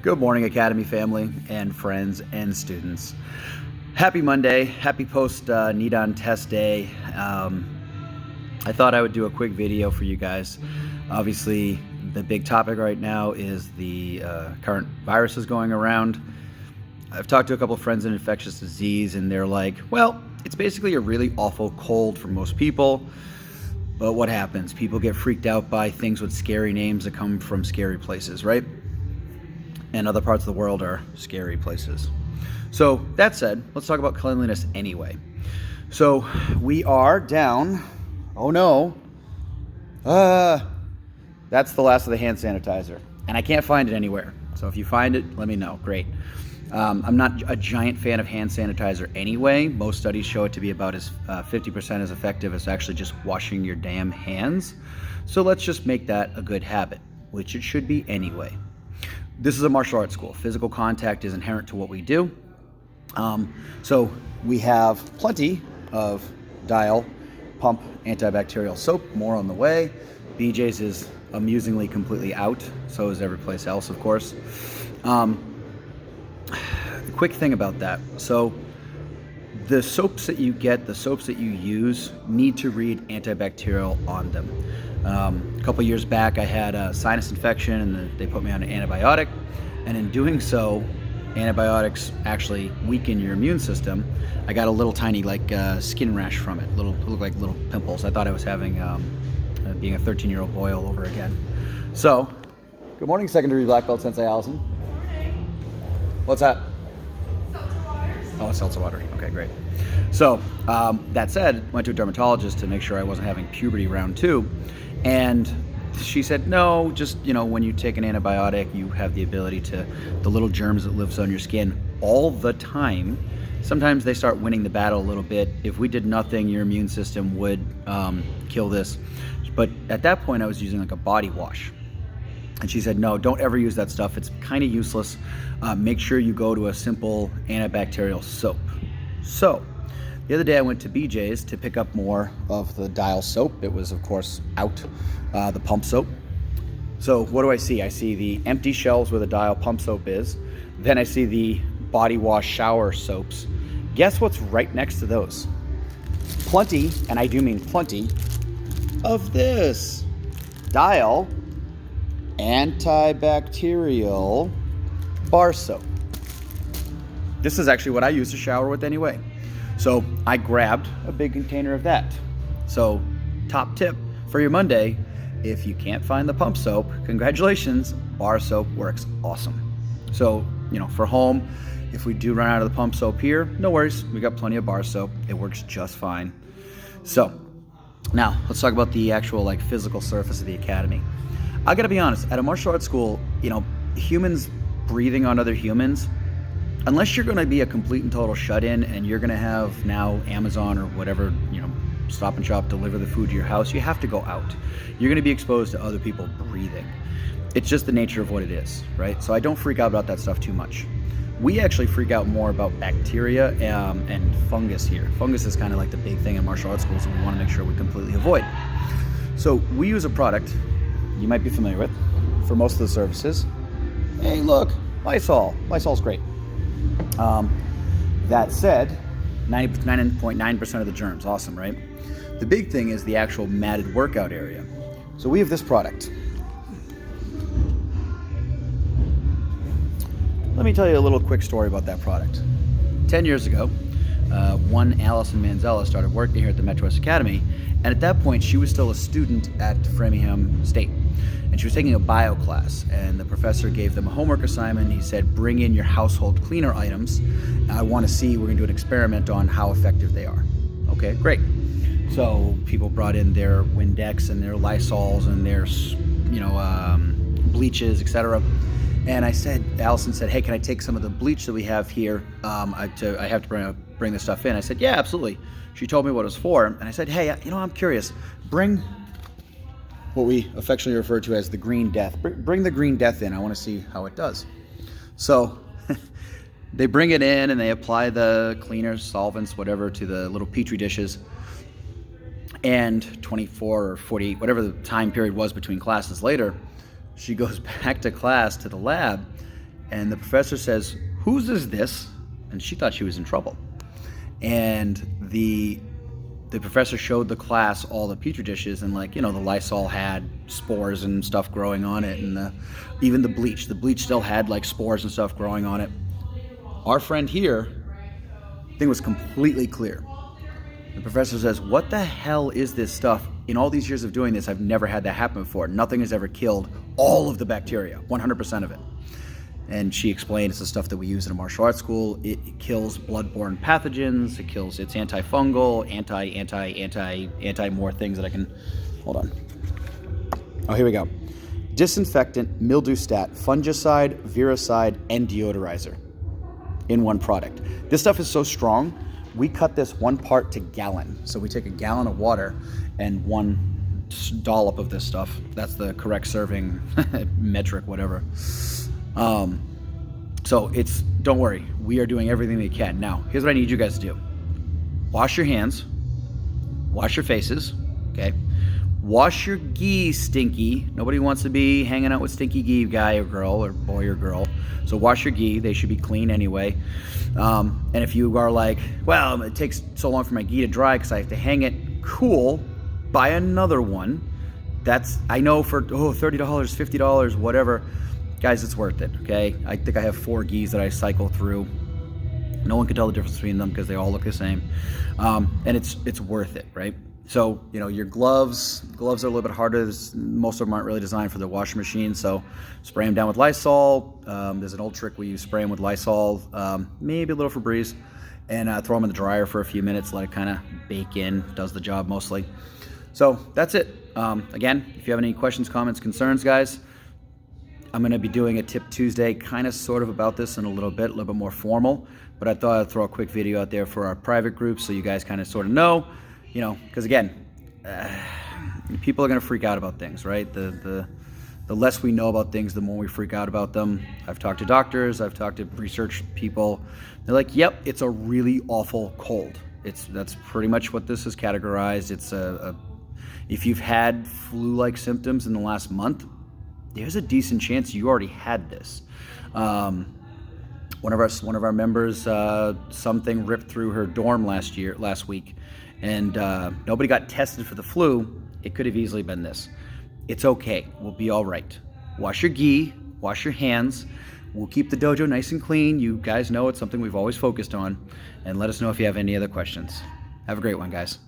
Good morning, Academy family and friends and students. Happy Monday, happy post-NEDON test day. I thought I would do a quick video for you guys. Obviously, the big topic right now is the current viruses going around. I've talked to a couple of friends in infectious disease, and they're like, well, it's basically a really awful cold for most people. But what happens? People get freaked out by things with scary names that come from scary places, right? And other parts of the world are scary places. So that said, let's talk about cleanliness anyway. So we are down, oh no, that's the last of the hand sanitizer. And I can't find it anywhere. So if you find it, let me know, great. I'm not a giant fan of hand sanitizer anyway. Most studies show it to be about 50% as effective as actually just washing your damn hands. So let's just make that a good habit, which it should be anyway. This is a martial arts school. Physical contact is inherent to what we do. So we have plenty of dial, pump, antibacterial soap, more on the way. BJ's is amusingly completely out, so is every place else, of course. The quick thing about that, so the soaps that you get, the soaps that you use, need to read antibacterial on them. A couple years back, I had a sinus infection, and they put me on an antibiotic. And in doing so, antibiotics actually weaken your immune system. I got a little tiny skin rash from it. Looked like little pimples. I thought I was having being a 13-year-old boy all over again. So, good morning, secondary black belt Sensei Allison. Morning. What's that? Seltzer water. Oh, seltzer water. Okay, great. So, that said, went to a dermatologist to make sure I wasn't having puberty round 2. And she said, no, just, when you take an antibiotic, you have the ability to, the little germs that lives on your skin all the time, sometimes they start winning the battle a little bit. If we did nothing, your immune system would kill this. But at that point, I was using a body wash. And she said, no, don't ever use that stuff. It's kind of useless. Make sure you go to a simple antibacterial soap. So, the other day I went to BJ's to pick up more of the dial soap. It was, of course, out, the pump soap. So what do I see? I see the empty shelves where the dial pump soap is. Then I see the body wash shower soaps. Guess what's right next to those? Plenty, and I do mean plenty, of this dial antibacterial bar soap. This is actually what I use to shower with anyway. So I grabbed a big container of that. So top tip for your Monday, if you can't find the pump soap, congratulations, bar soap works awesome. So, for home, if we do run out of the pump soap here, no worries, we got plenty of bar soap. It works just fine. So now let's talk about the actual physical surface of the academy. I gotta be honest, at a martial arts school, humans breathing on other humans, unless you're going to be a complete and total shut-in and you're going to have now Amazon or whatever, Stop and Shop deliver the food to your house, you have to go out. You're going to be exposed to other people breathing. It's just the nature of what it is, right? So I don't freak out about that stuff too much. We actually freak out more about bacteria and fungus here. Fungus is kind of like the big thing in martial arts schools, and we want to make sure we completely avoid. So we use a product you might be familiar with for most of the services. Hey, look, Lysol. Lysol's great. That said, 99.9% of the germs, awesome, right? The big thing is the actual matted workout area. So we have this product. Let me tell you a little quick story about that product. 10 years ago, one Allison Manzella started working here at the Metro West Academy, and at that point, she was still a student at Framingham State. And she was taking a bio class, and the professor gave them a homework assignment. He said, bring in your household cleaner items. I want to see, we're going to do an experiment on how effective they are. Okay, great. So people brought in their Windex and their Lysols and their, bleaches, etc. And Allison said, hey, can I take some of the bleach that we have here? I have to bring this stuff in. I said, yeah, absolutely. She told me what it was for. And I said, hey, I'm curious. Bring what we affectionately refer to as the green death. Bring the green death in. I want to see how it does. So they bring it in and they apply the cleaners, solvents, whatever, to the little petri dishes. And 24 or 48, whatever the time period was between classes later, she goes back to class, to the lab, And the professor says, "Whose is this?" And she thought she was in trouble. And the professor showed the class all the petri dishes, and the Lysol had spores and stuff growing on it, and even the bleach still had spores and stuff growing on it. Our friend here, thing was completely clear. The professor says, "What the hell is this stuff? In all these years of doing this, I've never had that happen before. Nothing has ever killed all of the bacteria, 100% of it." And she explained it's the stuff that we use in a martial arts school. It kills bloodborne pathogens. It's antifungal, anti more things that I can, hold on. Oh, here we go. Disinfectant, mildew stat, fungicide, viricide, and deodorizer in one product. This stuff is so strong, we cut this 1 part to gallon. So we take a gallon of water and 1 dollop of this stuff. That's the correct serving metric, whatever. So don't worry, we are doing everything we can. Now, here's what I need you guys to do. Wash your hands, wash your faces, okay? Wash your gi, stinky. Nobody wants to be hanging out with stinky gi guy or girl, or boy or girl. So wash your gi, they should be clean anyway. And if you are like, well, it takes so long for my gi to dry because I have to hang it, cool, buy another one. That's, I know, for $30, $50, whatever. Guys, it's worth it, okay? I think I have 4 gis that I cycle through. No one can tell the difference between them because they all look the same. And it's worth it, right? So, your gloves are a little bit harder. Most of them aren't really designed for the washing machine, so spray them down with Lysol. There's an old trick where you spray them with Lysol, maybe a little Febreze, and throw them in the dryer for a few minutes, let it kind of bake in, does the job mostly. So that's it. Again, if you have any questions, comments, concerns, guys, I'm going to be doing a Tip Tuesday kind of sort of about this in a little bit more formal, but I thought I'd throw a quick video out there for our private group so you guys kind of sort of know, because again, people are going to freak out about things, right? The less we know about things, the more we freak out about them. I've talked to doctors, I've talked to research people. They're like, yep, it's a really awful cold. That's pretty much what this is categorized. It's if you've had flu-like symptoms in the last month, there's a decent chance you already had this. One of our members, something ripped through her dorm last week, and nobody got tested for the flu. It could have easily been this. It's okay. We'll be all right. Wash your gi, wash your hands. We'll keep the dojo nice and clean. You guys know it's something we've always focused on, and let us know if you have any other questions. Have a great one, guys.